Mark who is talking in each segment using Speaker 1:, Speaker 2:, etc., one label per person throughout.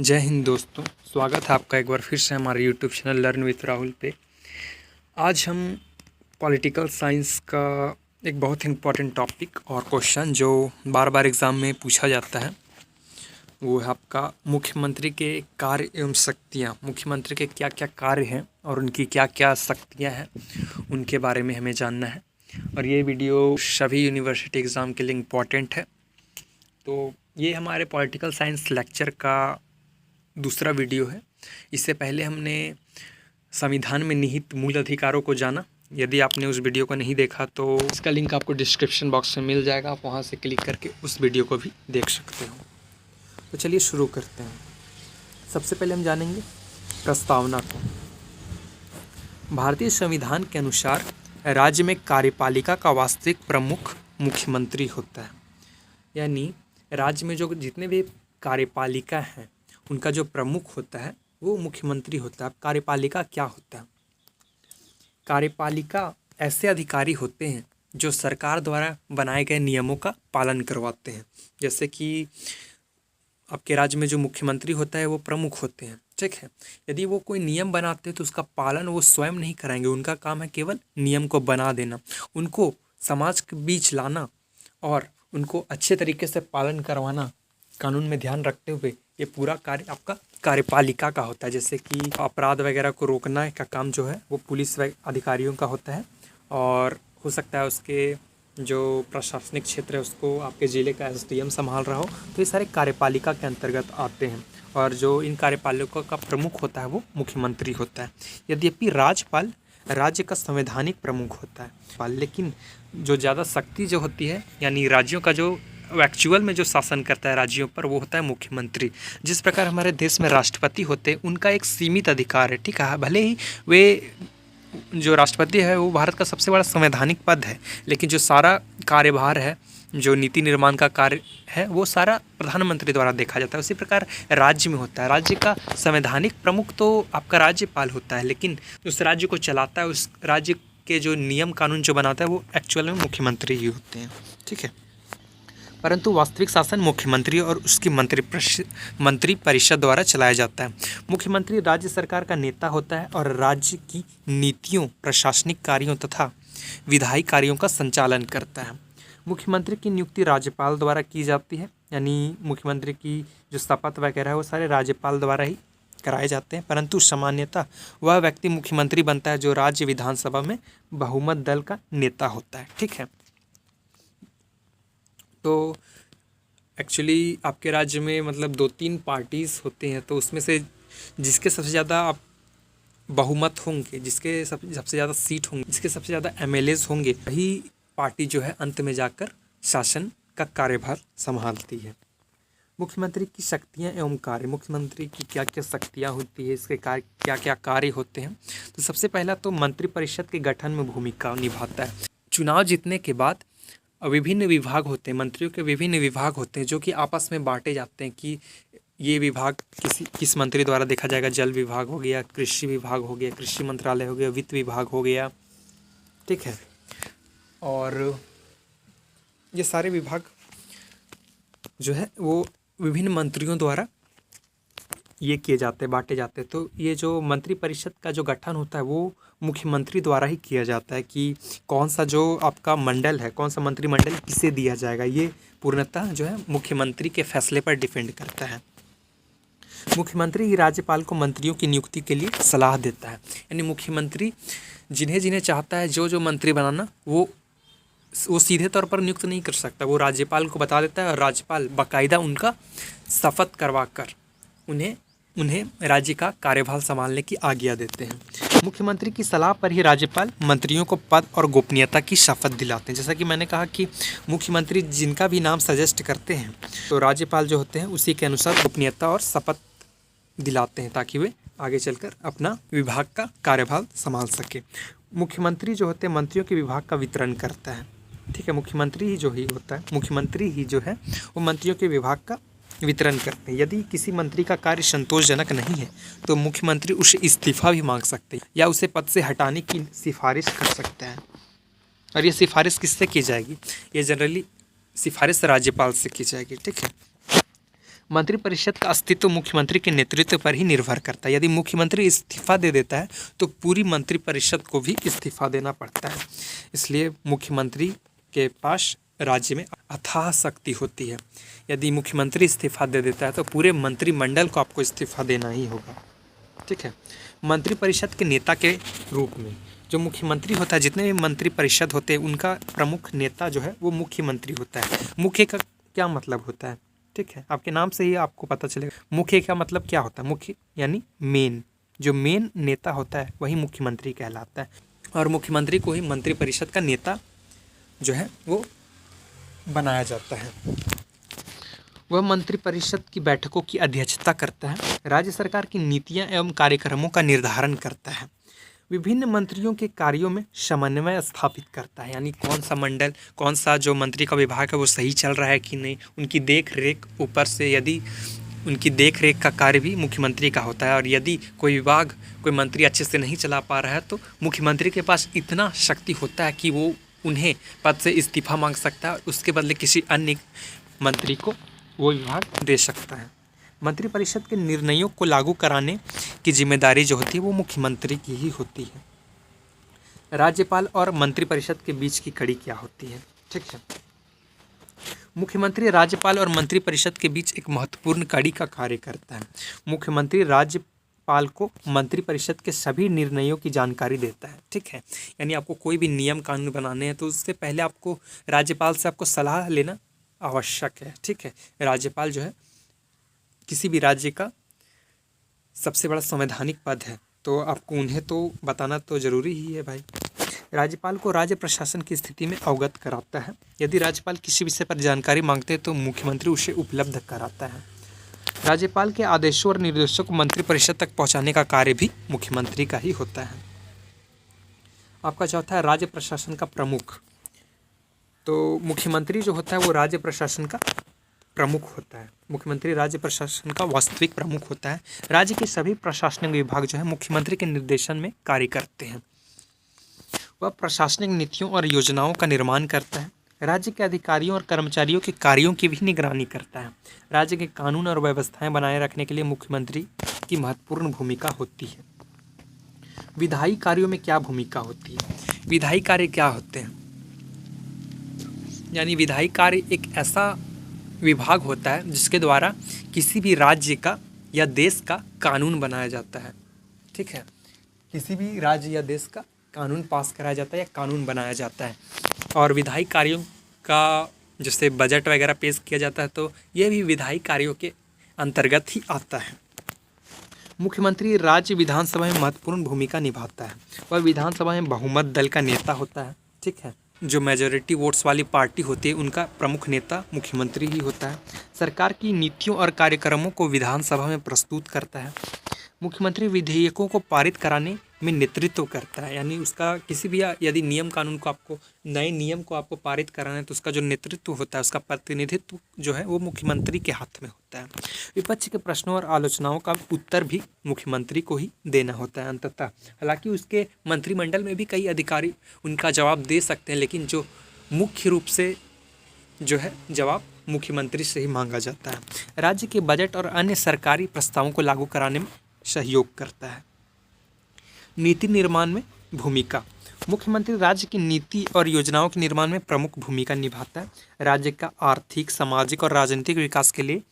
Speaker 1: जय हिंद दोस्तों, स्वागत है आपका एक बार फिर से हमारे YouTube channel learn with Rahul पे। आज हम पॉलिटिकल साइंस का एक बहुत इम्पोर्टेंट टॉपिक और क्वेश्चन जो बार बार एग्ज़ाम में पूछा जाता है वो है आपका मुख्यमंत्री के कार्य एवं शक्तियाँ। मुख्यमंत्री के क्या क्या कार्य हैं और उनकी क्या क्या शक्तियाँ हैं, उनके बारे में हमें जानना है। और ये वीडियो सभी यूनिवर्सिटी एग्ज़ाम के लिए इम्पॉर्टेंट है। तो ये हमारे पॉलिटिकल साइंस लेक्चर का दूसरा वीडियो है। इससे पहले हमने संविधान में निहित मूल अधिकारों को जाना। यदि आपने उस वीडियो को नहीं देखा तो इसका लिंक आपको डिस्क्रिप्शन बॉक्स में मिल जाएगा, आप वहां से क्लिक करके उस वीडियो को भी देख सकते हो। तो चलिए शुरू करते हैं। सबसे पहले हम जानेंगे प्रस्तावना को। भारतीय संविधान के अनुसार राज्य में कार्यपालिका का वास्तविक प्रमुख मुख्यमंत्री होता है। यानी राज्य में जो जितने भी कार्यपालिका हैं उनका जो प्रमुख होता है वो मुख्यमंत्री होता है। अब कार्यपालिका क्या होता है? कार्यपालिका ऐसे अधिकारी होते हैं जो सरकार द्वारा बनाए गए नियमों का पालन करवाते हैं। जैसे कि आपके राज्य में जो मुख्यमंत्री होता है वो प्रमुख होते हैं, ठीक है। यदि वो कोई नियम बनाते हैं तो उसका पालन वो स्वयं नहीं कराएंगे, उनका काम है केवल नियम को बना देना, उनको समाज के बीच लाना और उनको अच्छे तरीके से पालन करवाना, कानून में ध्यान रखते हुए। ये पूरा कार्य आपका कार्यपालिका का होता है। जैसे कि अपराध वगैरह को रोकना का काम जो है वो पुलिस अधिकारियों का होता है, और हो सकता है उसके जो प्रशासनिक क्षेत्र है उसको आपके ज़िले का एसडीएम संभाल रहा हो। तो ये सारे कार्यपालिका के अंतर्गत आते हैं, और जो इन कार्यपालिका का प्रमुख होता है वो मुख्यमंत्री होता है। यद्यपि राज्यपाल राज्य का संवैधानिक प्रमुख होता है, लेकिन जो ज़्यादा शक्ति जो होती है, यानी राज्यों का जो एक्चुअल में जो शासन करता है राज्यों पर, वो होता है मुख्यमंत्री। जिस प्रकार हमारे देश में राष्ट्रपति होते हैं, उनका एक सीमित अधिकार है, ठीक है। भले ही वे जो राष्ट्रपति है वो भारत का सबसे बड़ा संवैधानिक पद है, लेकिन जो सारा कार्यभार है, जो नीति निर्माण का कार्य है, वो सारा प्रधानमंत्री द्वारा देखा जाता है। उसी प्रकार राज्य में होता है। राज्य का संवैधानिक प्रमुख तो आपका राज्यपाल होता है, लेकिन उस राज्य को चलाता है, उस राज्य के जो नियम कानून जो बनाता है वो एक्चुअल में मुख्यमंत्री ही होते हैं, ठीक है। परंतु वास्तविक शासन मुख्यमंत्री और उसकी मंत्री परिषद द्वारा चलाया जाता है। मुख्यमंत्री राज्य सरकार का नेता होता है और राज्य की नीतियों, प्रशासनिक कार्यों तथा विधायी कार्यों का संचालन करता है। मुख्यमंत्री की नियुक्ति राज्यपाल द्वारा की जाती है, यानी मुख्यमंत्री की जो शपथ वगैरह है वो सारे राज्यपाल द्वारा ही कराए जाते हैं। परंतु सामान्यतः वह व्यक्ति मुख्यमंत्री बनता है जो राज्य विधानसभा में बहुमत दल का नेता होता है, ठीक है। तो एक्चुअली आपके राज्य में मतलब 2-3 पार्टीज़ होते हैं, तो उसमें से जिसके सबसे ज़्यादा आप बहुमत होंगे, जिसके सबसे ज़्यादा सीट होंगे, जिसके सबसे ज़्यादा एमएलएज होंगे, वही पार्टी जो है अंत में जाकर शासन का कार्यभार संभालती है। मुख्यमंत्री की शक्तियाँ एवं कार्य। मुख्यमंत्री की क्या क्या शक्तियाँ होती है, इसके कार्य क्या क्या कार्य होते हैं। तो सबसे पहला तो मंत्रिपरिषद के गठन में भूमिका निभाता है। चुनाव जीतने के बाद विभिन्न विभाग होते हैं, मंत्रियों के विभिन्न विभाग होते हैं जो कि आपस में बांटे जाते हैं कि ये विभाग किस मंत्री द्वारा देखा जाएगा। जल विभाग हो गया, कृषि विभाग हो गया, कृषि मंत्रालय हो गया, वित्त विभाग हो गया, ठीक है। और ये सारे विभाग जो है वो विभिन्न मंत्रियों द्वारा ये किए जाते हैं, बांटे जाते हैं। तो ये जो मंत्रिपरिषद का जो गठन होता है वो मुख्यमंत्री द्वारा ही किया जाता है कि कौन सा जो आपका मंडल है, कौन सा मंत्रिमंडल किसे दिया जाएगा, ये पूर्णतः जो है मुख्यमंत्री के फैसले पर डिपेंड करता है। मुख्यमंत्री ही राज्यपाल को मंत्रियों की नियुक्ति के लिए सलाह देता है। यानी मुख्यमंत्री जिन्हें जिन्हें चाहता है जो मंत्री बनाना, वो सीधे तौर पर नियुक्त नहीं कर सकता, वो राज्यपाल को बता देता है और राज्यपाल बाकायदा उनका शपथ करवा कर उन्हें राज्य का कार्यभार संभालने की आज्ञा देते हैं। मुख्यमंत्री की सलाह पर ही राज्यपाल मंत्रियों को पद और गोपनीयता की शपथ दिलाते हैं। जैसा कि मैंने कहा कि मुख्यमंत्री जिनका भी नाम सजेस्ट करते हैं तो राज्यपाल जो होते हैं उसी के अनुसार गोपनीयता और शपथ दिलाते हैं, ताकि वे आगे चलकर अपना विभाग का कार्यभार संभाल सके। मुख्यमंत्री जो होते हैं मंत्रियों के विभाग का वितरण करता है, ठीक है। मुख्यमंत्री ही जो है वो मंत्रियों के विभाग का वितरण करते हैं। यदि किसी मंत्री का कार्य संतोषजनक नहीं है तो मुख्यमंत्री उसे इस्तीफा भी मांग सकते हैं या उसे पद से हटाने की सिफारिश कर सकता है। और ये सिफारिश किससे की जाएगी? ये जनरली सिफारिश राज्यपाल से की जाएगी, ठीक है। मंत्रिपरिषद का अस्तित्व मुख्यमंत्री के नेतृत्व पर ही निर्भर करता है। यदि मुख्यमंत्री इस्तीफा दे देता है तो पूरी मंत्रिपरिषद को भी इस्तीफा देना पड़ता है। इसलिए मुख्यमंत्री के पास राज्य में अथाह शक्ति होती है। यदि मुख्यमंत्री इस्तीफा दे देता है तो पूरे मंत्रिमंडल को आपको इस्तीफा देना ही होगा। ठीक है। मंत्रिपरिषद के नेता के रूप में जो मुख्यमंत्री होता है, जितने भी मंत्रिपरिषद होते हैं उनका प्रमुख नेता जो है वो मुख्यमंत्री होता है। मुख्य का क्या मतलब होता है? ठीक है, आपके नाम से ही आपको पता चलेगा मुख्य का मतलब क्या होता है। मुख्य यानी मेन, जो मेन नेता होता है वही मुख्यमंत्री कहलाता है। और मुख्यमंत्री को ही मंत्रिपरिषद का नेता जो है वो बनाया जाता है। वह मंत्रिपरिषद की बैठकों की अध्यक्षता करता है, राज्य सरकार की नीतियां एवं कार्यक्रमों का निर्धारण करता है, विभिन्न मंत्रियों के कार्यों में समन्वय स्थापित करता है, यानी कौन सा मंडल, कौन सा जो मंत्री का विभाग है वो सही चल रहा है कि नहीं, उनकी देख रेख ऊपर से, यदि उनकी देख रेख का कार्य भी मुख्यमंत्री का होता है। और यदि कोई विभाग, कोई मंत्री अच्छे से नहीं चला पा रहा है तो मुख्यमंत्री के पास इतना शक्ति होता है कि वो उन्हें पद से इस्तीफा मांग सकता है और उसके बदले किसी अन्य मंत्री को वो विभाग दे सकता है। मंत्रिपरिषद के निर्णयों को लागू कराने की जिम्मेदारी जो होती है वो मुख्यमंत्री की ही होती है। राज्यपाल और मंत्रिपरिषद के बीच की कड़ी क्या होती है? ठीक है, मुख्यमंत्री राज्यपाल और मंत्रिपरिषद के बीच एक महत्वपूर्ण कड़ी का कार्य करता है। मुख्यमंत्री राज्यपाल को मंत्रिपरिषद के सभी निर्णयों की जानकारी देता है। ठीक है, यानी आपको कोई भी नियम कानून बनाने हैं तो उससे पहले आपको राज्यपाल से आपको सलाह लेना आवश्यक है। ठीक है, राज्यपाल जो है किसी भी राज्य का सबसे बड़ा संवैधानिक पद है, तो आपको उन्हें तो बताना तो ज़रूरी ही है भाई। राज्यपाल को राज्य प्रशासन की स्थिति में अवगत कराता है। यदि राज्यपाल किसी विषय पर जानकारी मांगते हैं तो मुख्यमंत्री उसे उपलब्ध कराता है। राज्यपाल के आदेशों और निर्देशों को मंत्रिपरिषद तक पहुंचाने का कार्य भी मुख्यमंत्री का ही होता है। आपका चौथा है राज्य प्रशासन का प्रमुख। तो मुख्यमंत्री जो होता है वो राज्य प्रशासन का प्रमुख होता है। मुख्यमंत्री राज्य प्रशासन का वास्तविक प्रमुख होता है। राज्य के सभी प्रशासनिक विभाग जो है मुख्यमंत्री के निर्देशन में कार्य करते हैं। वह प्रशासनिक नीतियों और योजनाओं का निर्माण करता है। राज्य के अधिकारियों और कर्मचारियों के कार्यों की भी निगरानी करता है। राज्य के कानून और व्यवस्थाएं बनाए रखने के लिए मुख्यमंत्री की महत्वपूर्ण भूमिका होती है। विधायी कार्यों में क्या भूमिका होती है? विधायी कार्य क्या होते हैं? यानी विधायी कार्य एक ऐसा विभाग होता है जिसके द्वारा किसी भी राज्य का या देश का कानून बनाया जाता है। ठीक है, किसी भी राज्य या देश का कानून पास कराया जाता है या कानून बनाया जाता है। और विधायी कार्यों का जैसे बजट वगैरह पेश किया जाता है तो ये भी विधायी कार्यों के अंतर्गत ही आता है। मुख्यमंत्री राज्य विधानसभा में महत्वपूर्ण भूमिका निभाता है। वह विधानसभा में बहुमत दल का नेता होता है। ठीक है, जो मेजॉरिटी वोट्स वाली पार्टी होती है उनका प्रमुख नेता मुख्यमंत्री ही होता है। सरकार की नीतियों और कार्यक्रमों को विधानसभा में प्रस्तुत करता है। मुख्यमंत्री विधेयकों को पारित कराने में नेतृत्व करता है, यानी उसका किसी भी यदि नियम कानून को आपको, नए नियम को आपको पारित कराना है तो उसका जो नेतृत्व होता है, उसका प्रतिनिधित्व जो है वो मुख्यमंत्री के हाथ में होता है। विपक्ष के प्रश्नों और आलोचनाओं का उत्तर भी मुख्यमंत्री को ही देना होता है अंततः। हालांकि उसके मंत्रिमंडल में भी कई अधिकारी उनका जवाब दे सकते हैं, लेकिन जो मुख्य रूप से जो है जवाब मुख्यमंत्री से ही मांगा जाता है। राज्य के बजट और अन्य सरकारी प्रस्तावों को लागू कराने में सहयोग करता है। नीति निर्माण में भूमिका। मुख्यमंत्री राज्य की नीति और योजनाओं के निर्माण में प्रमुख भूमिका निभाता है। राज्य का आर्थिक, सामाजिक और राजनीतिक विकास के लिए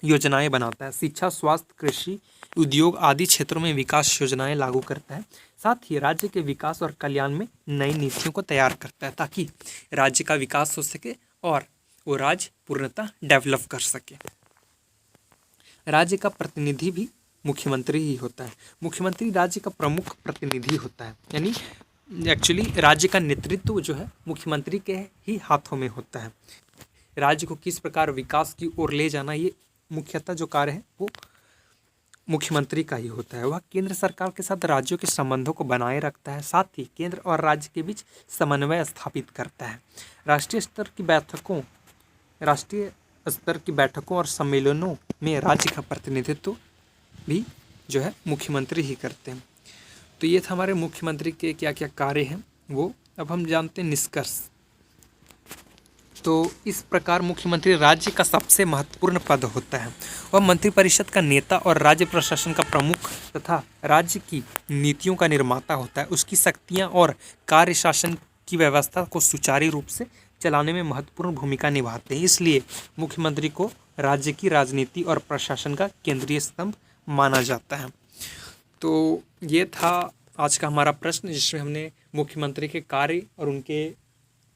Speaker 1: योजनाएं बनाता है। शिक्षा, स्वास्थ्य, कृषि, उद्योग आदि क्षेत्रों में विकास योजनाएं लागू करता है। साथ ही राज्य के विकास और कल्याण में नई नीतियों को तैयार करता है ताकि राज्य का विकास हो सके और वो राज्य पूर्णतः डेवलप कर सके। राज्य का प्रतिनिधि भी मुख्यमंत्री ही होता है। मुख्यमंत्री राज्य का प्रमुख प्रतिनिधि होता है, यानी एक्चुअली राज्य का नेतृत्व जो है मुख्यमंत्री के ही हाथों में होता है। राज्य को किस प्रकार विकास की ओर ले जाना, ये मुख्यतः जो कार्य है वो मुख्यमंत्री का ही होता है। वह केंद्र सरकार के साथ राज्यों के संबंधों को बनाए रखता है, साथ ही केंद्र और राज्य के बीच समन्वय स्थापित करता है। राष्ट्रीय स्तर की बैठकों और सम्मेलनों में राज्य का प्रतिनिधित्व भी जो है मुख्यमंत्री ही करते हैं। तो ये था हमारे मुख्यमंत्री के क्या क्या कार्य हैं वो। अब हम जानते हैं निष्कर्ष। तो इस प्रकार मुख्यमंत्री राज्य का सबसे महत्वपूर्ण पद होता है। वह मंत्रिपरिषद का नेता और राज्य प्रशासन का प्रमुख तथा राज्य की नीतियों का निर्माता होता है। उसकी शक्तियाँ और कार्य शासन की व्यवस्था को सुचारू रूप से चलाने में महत्वपूर्ण भूमिका निभाते हैं। इसलिए मुख्यमंत्री को राज्य की राजनीति और प्रशासन का केंद्रीय स्तंभ माना जाता है। तो ये था आज का हमारा प्रश्न, जिसमें हमने मुख्यमंत्री के कार्य और उनके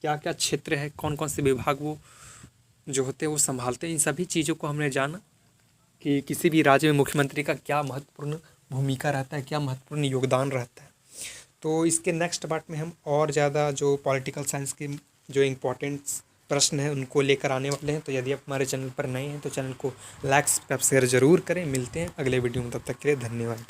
Speaker 1: क्या क्या क्षेत्र है, कौन कौन से विभाग वो जो होते हैं वो संभालते हैं, इन सभी चीज़ों को हमने जाना कि किसी भी राज्य में मुख्यमंत्री का क्या महत्वपूर्ण भूमिका रहता है, क्या महत्वपूर्ण योगदान रहता है। तो इसके नेक्स्ट पार्ट में हम और ज़्यादा जो पॉलिटिकल साइंस के जो इम्पोर्टेंट प्रश्न हैं उनको लेकर आने वाले हैं। तो यदि आप हमारे चैनल पर नए हैं तो चैनल को लाइक सब्सक्राइब शेयर ज़रूर करें। मिलते हैं अगले वीडियो में, तब तक के लिए धन्यवाद।